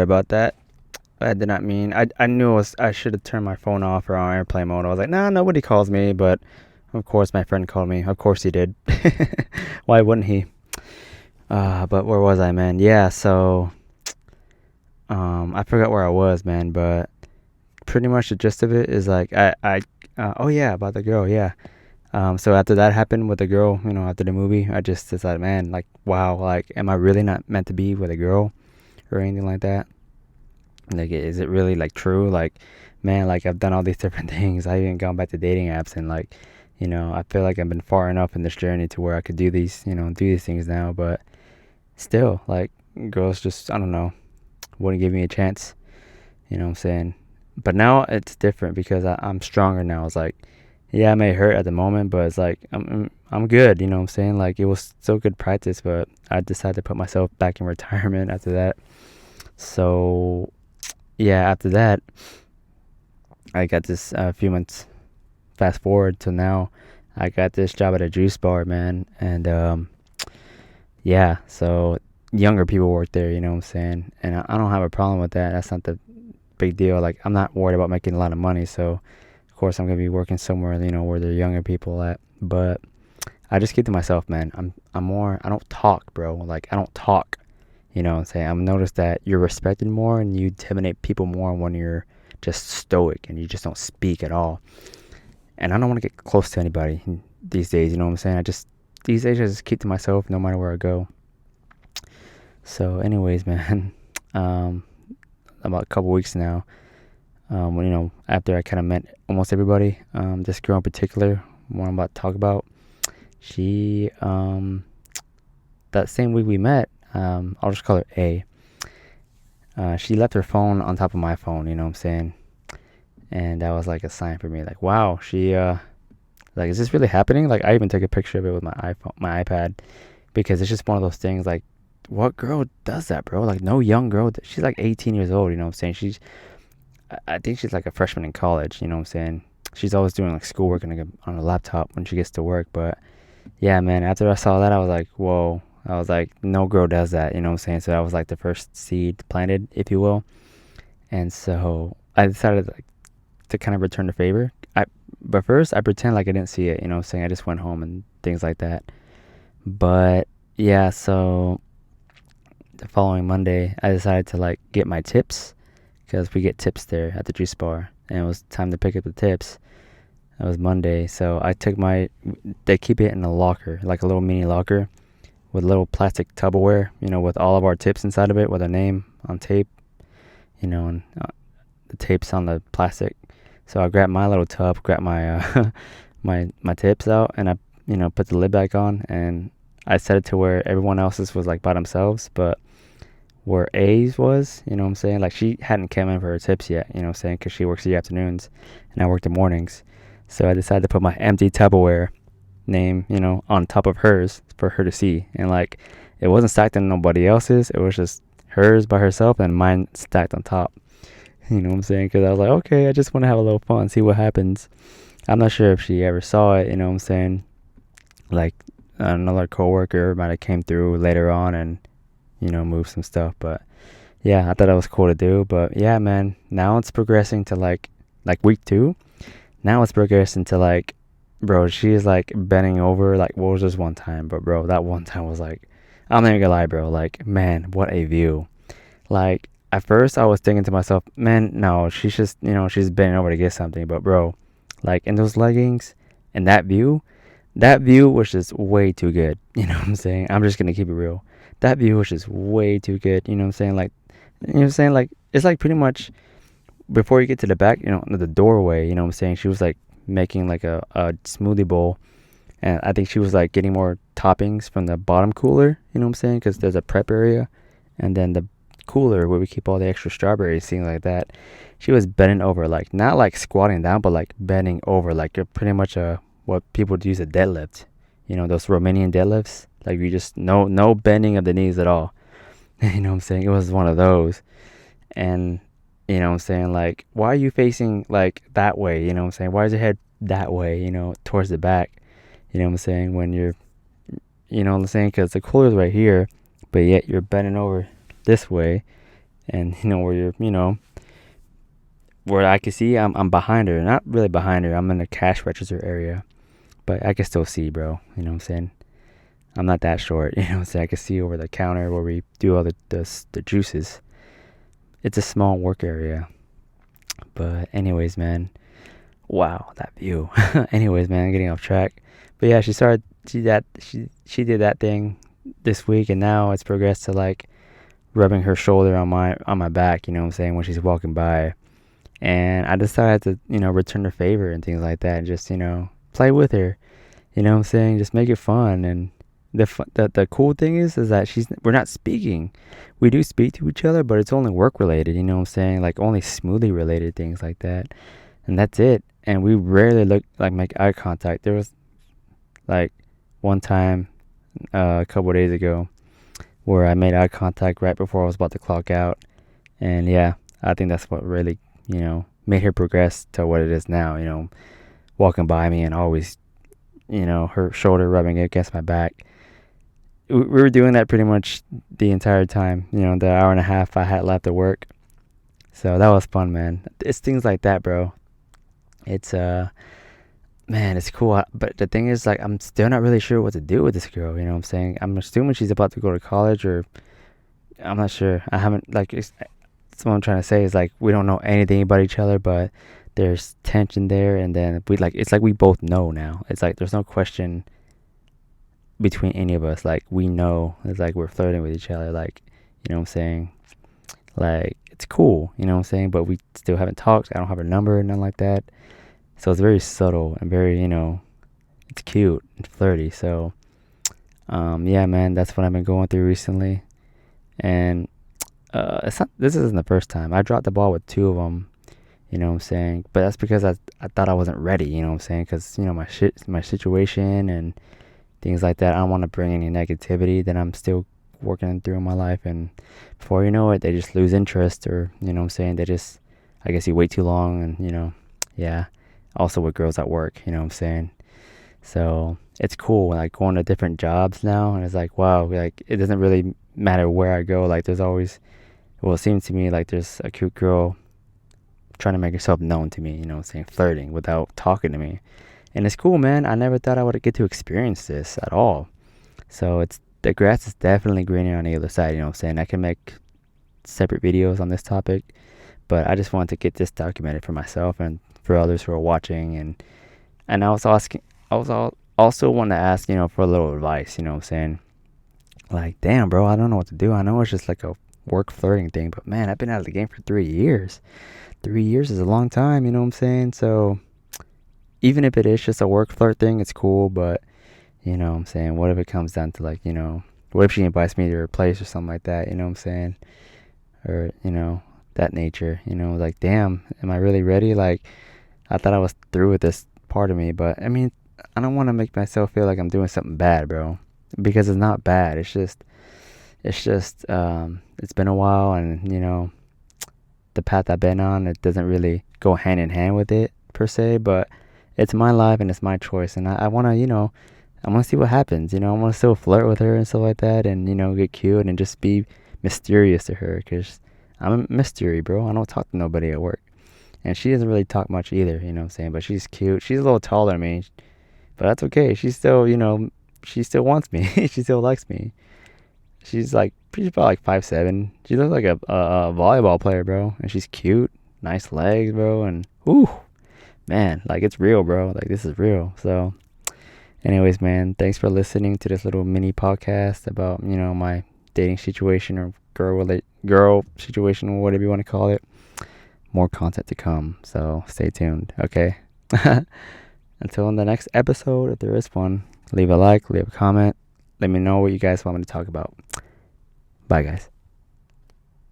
about that. I did not mean. I knew I should have turned my phone off or on airplane mode. I was like, nah, nobody calls me, but of course my friend called me. Of course he did. Why wouldn't he? But where was I, man? Yeah, so I forgot where I was, man, but pretty much the gist of it is like oh yeah, about the girl, yeah. So after that happened with the girl, after the movie, I just decided, man, like, wow, like, am I really not meant to be with a girl or anything like that? Like, is it really like true? Like, man, like I've done all these different things. I even gone back to dating apps and like, I feel like I've been far enough in this journey to where I could do these, do these things now. But still, like, girls just, I don't know, wouldn't give me a chance. You know what I'm saying? But now it's different because I'm stronger now. It's like, yeah, I may hurt at the moment, but it's like I'm good. You know what I'm saying? Like, it was still good practice, but I decided to put myself back in retirement after that. So yeah, after that, I got this a few months. Fast forward to now, I got this job at a juice bar, man, and yeah, so younger people work there. You know what I'm saying? And I don't have a problem with that. That's not the big deal. Like, I'm not worried about making a lot of money, so of course I'm gonna be working somewhere, where there are younger people at. But I just keep to myself, man. I'm more. I don't talk, bro. Like, I don't talk. You know what I'm saying? I've noticed that you're respected more and you intimidate people more when you're just stoic and you just don't speak at all. And I don't want to get close to anybody these days. You know what I'm saying? These days I just keep to myself no matter where I go. So, anyways, man, about a couple weeks now, when after I kind of met almost everybody, this girl in particular, one I'm about to talk about, she that same week we met, I'll just call her A. She left her phone on top of my phone. You know what I'm saying? And that was like a sign for me, like, wow, she like, is this really happening? Like, I even took a picture of it with my iPad, because it's just one of those things. Like, what girl does that, bro? Like, no young girl. She's like 18 years old. You know what I'm saying? I think she's like a freshman in college. You know what I'm saying? She's always doing like schoolwork on a laptop when she gets to work. But yeah, man, after I saw that, I was like, whoa. I was like, no girl does that. You know what I'm saying? So that was like the first seed planted, if you will. And so I decided, like, to kind of return the favor. But first I pretend like I didn't see it. You know what I'm saying? I just went home and things like that. But yeah, so the following Monday, I decided to like get my tips, because we get tips there at the juice bar, and it was time to pick up the tips. It was Monday, so I took they keep it in a locker, like a little mini locker with a little plastic Tupperware, with all of our tips inside of it, with our name on tape, and the tapes on the plastic. So I grabbed my little tub, grabbed my my tips out, and I put the lid back on, and I set it to where everyone else's was like by themselves, but where A's was, you know what I'm saying? Like, she hadn't come in for her tips yet, you know what I'm saying? Because she works the afternoons and I work the mornings. So I decided to put my empty Tupperware name, on top of hers for her to see. And like, it wasn't stacked on nobody else's. It was just hers by herself and mine stacked on top. You know what I'm saying? Because I was like, okay, I just want to have a little fun, see what happens. I'm not sure if she ever saw it, you know what I'm saying? Like, another coworker might have came through later on and move some stuff. But yeah, I thought that was cool to do. But yeah, man, now it's progressing to like week 2. Now it's progressing to like, bro, she's like bending over. Like, what was this one time? But bro, that one time was like, I'm not even gonna lie, bro, like, man, what a view. Like, at first I was thinking to myself, man, no, she's just, she's bending over to get something. But bro, like, in those leggings and that view was just way too good. You know what I'm saying? I'm just gonna keep it real. That view was just way too good. You know what I'm saying? Like, like, it's like pretty much before you get to the back, the doorway, you know what I'm saying? She was like making like a smoothie bowl, and I think she was like getting more toppings from the bottom cooler, you know what I'm saying? Because there's a prep area, and then the cooler where we keep all the extra strawberries, things like that. She was bending over, like, not like squatting down, but like bending over, like pretty much what people would use a deadlift. Those Romanian deadlifts. Like, you just no bending of the knees at all. You know what I'm saying? It was one of those. And you know what I'm saying, like, why are you facing like that way? You know what I'm saying? Why is your head that way, towards the back? You know what I'm saying? When you're, you know what I'm saying? Because the cooler's right here, but yet you're bending over this way, and where you're, where I can see I'm behind her, not really behind her. I'm in the cash register area, but I can still see, bro. You know what I'm saying? I'm not that short. You know what I'm saying? I can see over the counter where we do all the juices. It's a small work area. But anyways, man. Wow, that view. Anyways, man, getting off track. But yeah, she did that thing this week, and now it's progressed to like rubbing her shoulder on my back. You know what I'm saying, when she's walking by, and I decided to return the favor and things like that, and just play with her. You know what I'm saying, just make it fun. And the cool thing is that we're not speaking. We do speak to each other, but it's only work related. You know what I'm saying, like only smoothly related things like that, and that's it. And we rarely make eye contact. There was like one time a couple of days ago where I made eye contact right before I was about to clock out, and yeah, I think that's what really made her progress to what it is now. Walking by me and always her shoulder rubbing against my back. We were doing that pretty much the entire time. The hour and a half I had left at work. So that was fun, man. It's things like that, bro. It's man, it's cool. But the thing is, like, I'm still not really sure what to do with this girl. You know what I'm saying? I'm assuming she's about to go to college, or I'm not sure. I haven't that's what I'm trying to say is, like, we don't know anything about each other, but there's tension there, and then it's like we both know now. It's like there's no question between any of us. Like, we know. It's like we're flirting with each other. Like, you know what I'm saying? Like, it's cool. You know what I'm saying? But we still haven't talked. I don't have her number, nothing like that. So it's very subtle and very, it's cute and flirty. So, yeah, man, that's what I've been going through recently. And this isn't the first time. I dropped the ball with two of them, you know what I'm saying? But that's because I thought I wasn't ready, you know what I'm saying? Because, my situation and things like that. I don't want to bring any negativity that I'm still working through in my life. And before you know it, they just lose interest, or, you know what I'm saying? I guess you wait too long, and, yeah. Also with girls at work, you know what I'm saying? So it's cool, like, going to different jobs now, and it's like, wow, like, it doesn't really matter where I go. Like, there's always, well, it seems to me like there's a cute girl trying to make herself known to me, you know what I'm saying, flirting without talking to me. And it's cool, man. I never thought I would get to experience this at all. So the grass is definitely greener on the other side, you know what I'm saying? I can make separate videos on this topic, but I just wanted to get this documented for myself and for others who are watching. And also want to ask, for a little advice, you know what I'm saying? Like, damn, bro, I don't know what to do. I know it's just like a work flirting thing, but man, I've been out of the game for 3 years. 3 years is a long time, you know what I'm saying? So even if it is just a work flirt thing, it's cool, but you know what I'm saying, what if it comes down to, like, what if she invites me to her place or something like that, you know what I'm saying? Or, that nature, like, damn, am I really ready? Like, I thought I was through with this part of me, but I mean, I don't want to make myself feel like I'm doing something bad, bro, because it's not bad. It's just, it's been a while, and, the path I've been on, it doesn't really go hand in hand with it per se, but it's my life and it's my choice, and I want to, I want to see what happens. I want to still flirt with her and stuff like that, and, get cute and just be mysterious to her, because I'm a mystery, bro. I don't talk to nobody at work. And she doesn't really talk much either, you know what I'm saying? But she's cute. She's a little taller than me, but that's okay. She's still, she still wants me. She still likes me. She's probably like 5'7". She looks like a volleyball player, bro. And she's cute. Nice legs, bro. And, ooh, man, like, it's real, bro. Like, this is real. So, anyways, man, thanks for listening to this little mini podcast about, my dating situation, or girl situation, or whatever you want to call it. More content to come, so stay tuned, okay? Until in the next episode, if there is one, leave a like, leave a comment. Let me know what you guys want me to talk about. Bye, guys.